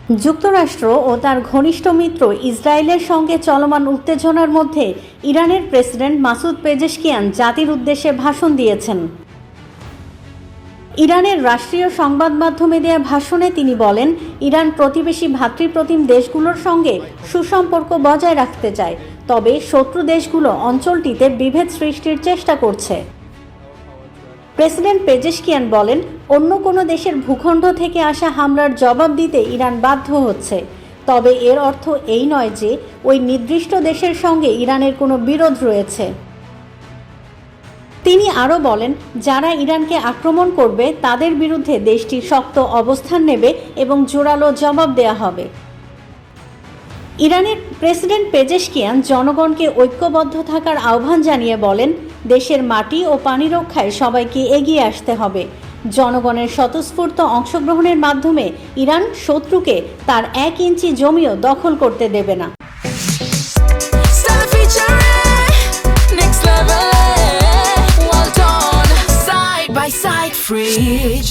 যুক্তরাষ্ট্র ও তার ঘনিষ্ঠ মিত্র ইসরায়েলের সঙ্গে চলমান উত্তেজনার মধ্যে ইরানের প্রেসিডেন্ট মাসুদ পেজেশকিয়ান জাতির উদ্দেশ্যে ভাষণ দিয়েছেন। ইরানের রাষ্ট্রীয় সংবাদ মাধ্যমে দেয়া ভাষণে তিনি বলেন, ইরান প্রতিবেশী ভ্রাতৃপ্রতিম দেশগুলোর সঙ্গে সুসম্পর্ক বজায় রাখতে চায়, তবে শত্রু দেশগুলো অঞ্চলটিতে বিভেদ সৃষ্টির চেষ্টা করছে। প্রেসিডেন্ট পেজেশকিয়ান বলেন, অন্য কোনো দেশের ভূখণ্ড থেকে আসা হামলার জবাব দিতে ইরান বাধ্য হচ্ছে, তবে এর অর্থ এই নয় যে ওই নির্দিষ্ট দেশের সঙ্গে ইরানের কোনো বিরোধ রয়েছে। তিনি আরও বলেন, যারা ইরানকে আক্রমণ করবে তাদের বিরুদ্ধে দেশটি শক্ত অবস্থান নেবে এবং জোরালো জবাব দেয়া হবে। ইরানের প্রেসিডেন্ট পেজেশকিয়ান জনগণকে ঐক্যবদ্ধ থাকার আহ্বান জানিয়ে বলেন, দেশের মাটি ও পানি রক্ষায় সবাইকে এগিয়ে আসতে হবে। জনগণের স্বতঃস্ফূর্ত অংশগ্রহণের মাধ্যমে ইরান শত্রুকে তার 1 ইঞ্চি জমিও দখল করতে দেবে না। Side by side fridge.